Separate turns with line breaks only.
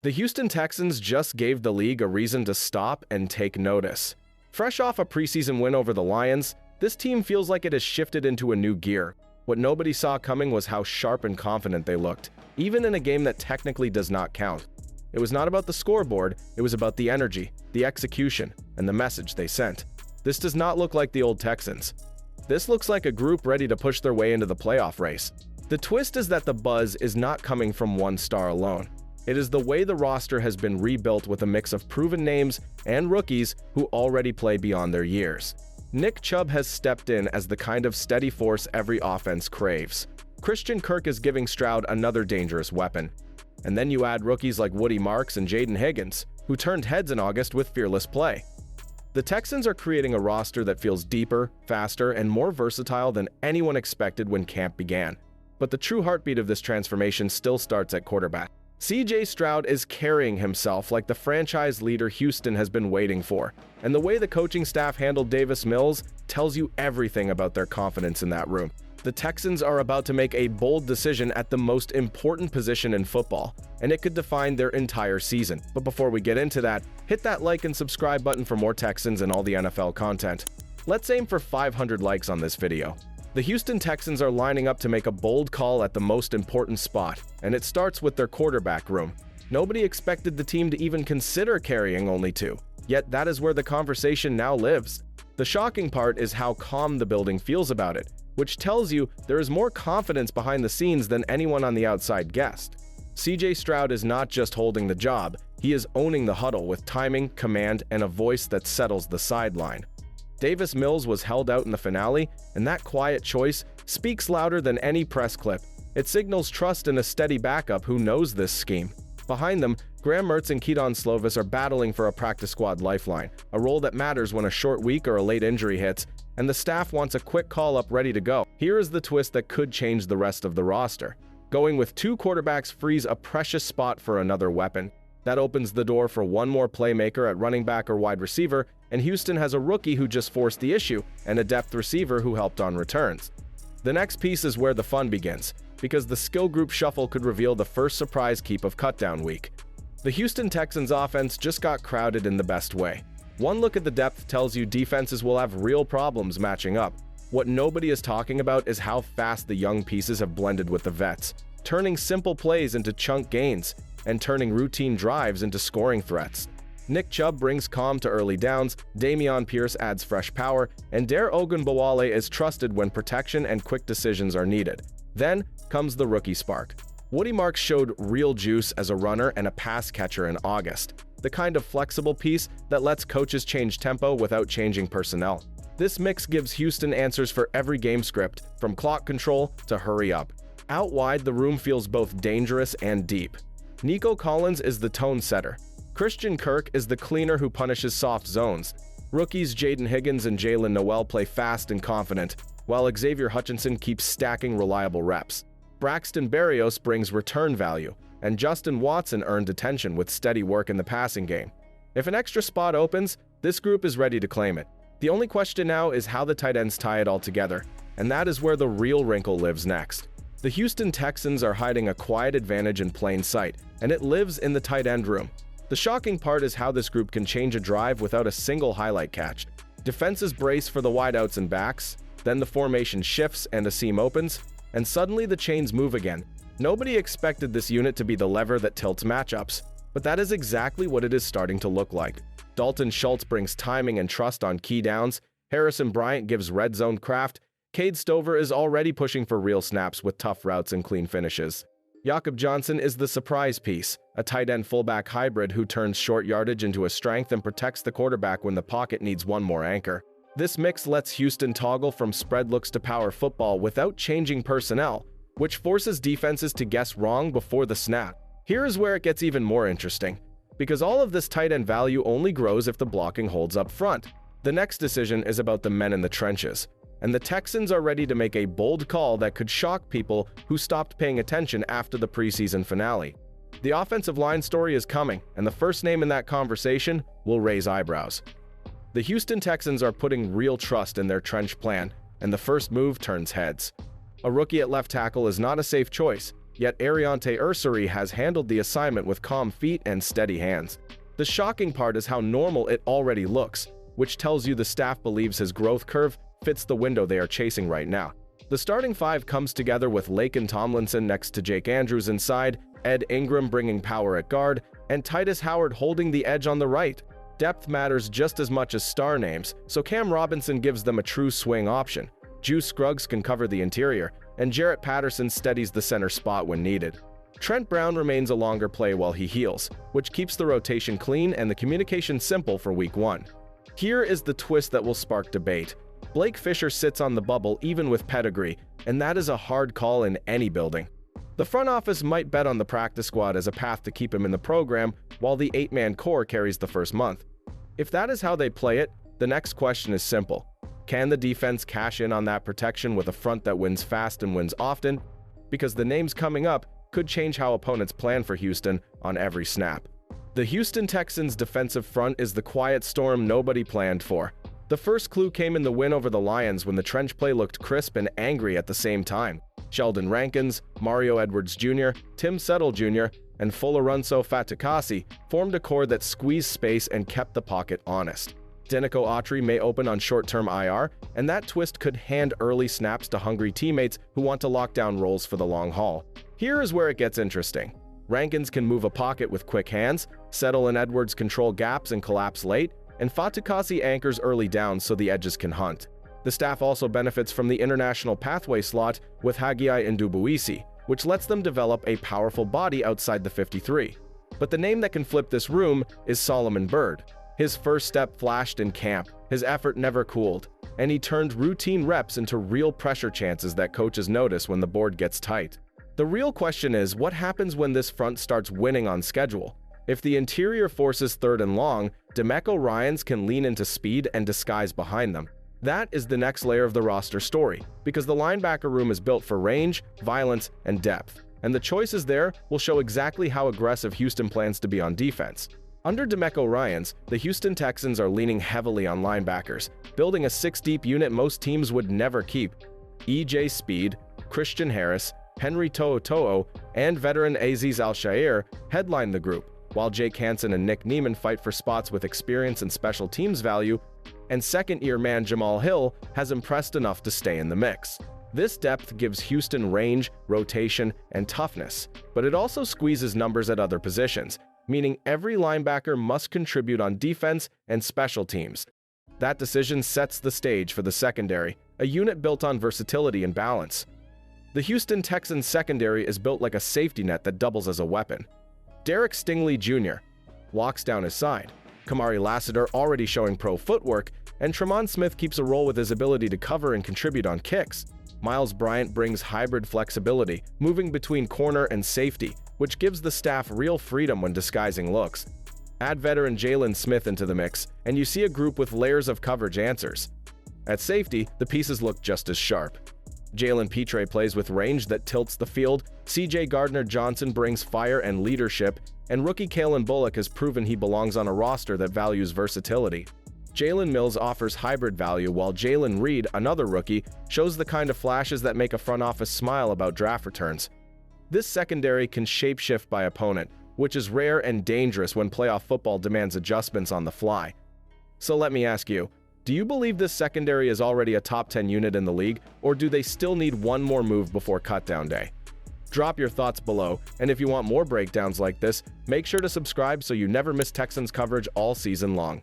The Houston Texans just gave the league a reason to stop and take notice. Fresh off a preseason win over the Lions, this team feels like it has shifted into a new gear. What nobody saw coming was how sharp and confident they looked, even in a game that technically does not count. It was not about the scoreboard, it was about the energy, the execution, and the message they sent. This does not look like the old Texans. This looks like a group ready to push their way into the playoff race. The twist is that the buzz is not coming from one star alone. It is the way the roster has been rebuilt with a mix of proven names and rookies who already play beyond their years. Nick Chubb has stepped in as the kind of steady force every offense craves. Christian Kirk is giving Stroud another dangerous weapon. And then you add rookies like Woody Marks and Jaden Higgins, who turned heads in August with fearless play. The Texans are creating a roster that feels deeper, faster, and more versatile than anyone expected when camp began. But the true heartbeat of this transformation still starts at quarterback. CJ Stroud is carrying himself like the franchise leader Houston has been waiting for, and the way the coaching staff handled Davis Mills tells you everything about their confidence in that room. The Texans are about to make a bold decision at the most important position in football, and it could define their entire season. But before we get into that, hit that like and subscribe button for more Texans and all the NFL content. Let's aim for 500 likes on this video. The Houston Texans are lining up to make a bold call at the most important spot, and it starts with their quarterback room. Nobody expected the team to even consider carrying only two, yet that is where the conversation now lives. The shocking part is how calm the building feels about it, which tells you there is more confidence behind the scenes than anyone on the outside guessed. CJ Stroud is not just holding the job, he is owning the huddle with timing, command, and a voice that settles the sideline. Davis Mills was held out in the finale, and that quiet choice speaks louder than any press clip. It signals trust in a steady backup who knows this scheme. Behind them, Graham Mertz and Keaton Slovis are battling for a practice squad lifeline, a role that matters when a short week or a late injury hits, and the staff wants a quick call-up ready to go. Here is the twist that could change the rest of the roster. Going with two quarterbacks frees a precious spot for another weapon. That opens the door for one more playmaker at running back or wide receiver, and Houston has a rookie who just forced the issue and a depth receiver who helped on returns. The next piece is where the fun begins, because the skill group shuffle could reveal the first surprise keep of cutdown week. The Houston Texans offense just got crowded in the best way. One look at the depth tells you defenses will have real problems matching up. What nobody is talking about is how fast the young pieces have blended with the vets, turning simple plays into chunk gains and turning routine drives into scoring threats. Nick Chubb brings calm to early downs, Dameon Pierce adds fresh power, and Dare Ogunbowale is trusted when protection and quick decisions are needed. Then comes the rookie spark. Woody Marks showed real juice as a runner and a pass catcher in August, the kind of flexible piece that lets coaches change tempo without changing personnel. This mix gives Houston answers for every game script, from clock control to hurry up. Out wide, the room feels both dangerous and deep. Nico Collins is the tone setter. Christian Kirk is the cleaner who punishes soft zones. Rookies Jaden Higgins and Jalen Noel play fast and confident, while Xavier Hutchinson keeps stacking reliable reps. Braxton Berrios brings return value, and Justin Watson earned attention with steady work in the passing game. If an extra spot opens, this group is ready to claim it. The only question now is how the tight ends tie it all together, and that is where the real wrinkle lives next. The Houston Texans are hiding a quiet advantage in plain sight, and it lives in the tight end room. The shocking part is how this group can change a drive without a single highlight catch. Defenses brace for the wideouts and backs, then the formation shifts and a seam opens, and suddenly the chains move again. Nobody expected this unit to be the lever that tilts matchups, but that is exactly what it is starting to look like. Dalton Schultz brings timing and trust on key downs, Harrison Bryant gives red zone craft, Cade Stover is already pushing for real snaps with tough routes and clean finishes. Jakob Johnson is the surprise piece, a tight end fullback hybrid who turns short yardage into a strength and protects the quarterback when the pocket needs one more anchor. This mix lets Houston toggle from spread looks to power football without changing personnel, which forces defenses to guess wrong before the snap. Here is where it gets even more interesting, because all of this tight end value only grows if the blocking holds up front. The next decision is about the men in the trenches, and the Texans are ready to make a bold call that could shock people who stopped paying attention after the preseason finale. The offensive line story is coming, and the first name in that conversation will raise eyebrows. The Houston Texans are putting real trust in their trench plan, and the first move turns heads. A rookie at left tackle is not a safe choice. yet Ariante Ursary has handled the assignment with calm feet and steady hands. The shocking part is how normal it already looks, which tells you the staff believes his growth curve fits the window they are chasing right now. The starting five comes together with Laken Tomlinson next to Jake Andrews inside, Ed Ingram bringing power at guard, and Titus Howard holding the edge on the right. Depth matters just as much as star names, so Cam Robinson gives them a true swing option. Juice Scruggs can cover the interior, and Jarrett Patterson steadies the center spot when needed. Trent Brown remains a longer play while he heals, which keeps the rotation clean and the communication simple for Week 1. Here is the twist that will spark debate. Blake Fisher sits on the bubble even with pedigree, and that is a hard call in any building. The front office might bet on the practice squad as a path to keep him in the program, while the 8-man core carries the first month. If that is how they play it, the next question is simple. Can the defense cash in on that protection with a front that wins fast and wins often? Because the names coming up could change how opponents plan for Houston on every snap. The Houston Texans' defensive front is the quiet storm nobody planned for. The first clue came in the win over the Lions when the trench play looked crisp and angry at the same time. Sheldon Rankins, Mario Edwards Jr., Tim Settle Jr., and Folorunso Fatukasi formed a core that squeezed space and kept the pocket honest. Denico Autry may open on short-term IR, and that twist could hand early snaps to hungry teammates who want to lock down roles for the long haul. Here is where it gets interesting. Rankins can move a pocket with quick hands, Settle and Edwards control gaps and collapse late, and Fatukasi anchors early down so the edges can hunt. The staff also benefits from the international pathway slot with Haggai Ndubuisi, which lets them develop a powerful body outside the 53. But the name that can flip this room is Solomon Byrd. His first step flashed in camp, his effort never cooled, and he turned routine reps into real pressure chances that coaches notice when the board gets tight. The real question is, what happens when this front starts winning on schedule? If the interior forces third and long, Demeco Ryans can lean into speed and disguise behind them. That is the next layer of the roster story, because the linebacker room is built for range, violence, and depth, and the choices there will show exactly how aggressive Houston plans to be on defense. Under Demeco Ryans, the Houston Texans are leaning heavily on linebackers, building a 6-deep unit most teams would never keep. E.J. Speed, Christian Harris, Henry To'oTo'o, and veteran Aziz Al-Shair headline the group, while Jake Hansen and Nick Neiman fight for spots with experience and special teams value, and second-year man Jamal Hill has impressed enough to stay in the mix. This depth gives Houston range, rotation, and toughness, but it also squeezes numbers at other positions, meaning every linebacker must contribute on defense and special teams. That decision sets the stage for the secondary, a unit built on versatility and balance. The Houston Texans secondary is built like a safety net that doubles as a weapon. Derek Stingley Jr. locks down his side. Kamari Lassiter already showing pro footwork, and Tremont Smith keeps a role with his ability to cover and contribute on kicks. Miles Bryant brings hybrid flexibility, moving between corner and safety, which gives the staff real freedom when disguising looks. Add veteran Jalen Smith into the mix, and you see a group with layers of coverage answers. At safety, the pieces look just as sharp. Jalen Petre plays with range that tilts the field, CJ Gardner-Johnson brings fire and leadership, and rookie Kalen Bullock has proven he belongs on a roster that values versatility. Jalen Mills offers hybrid value, while Jalen Reed, another rookie, shows the kind of flashes that make a front office smile about draft returns. This secondary can shapeshift by opponent, which is rare and dangerous when playoff football demands adjustments on the fly. So let me ask you, do you believe this secondary is already a top 10 unit in the league, or do they still need one more move before cutdown day? Drop your thoughts below, and if you want more breakdowns like this, make sure to subscribe so you never miss Texans coverage all season long.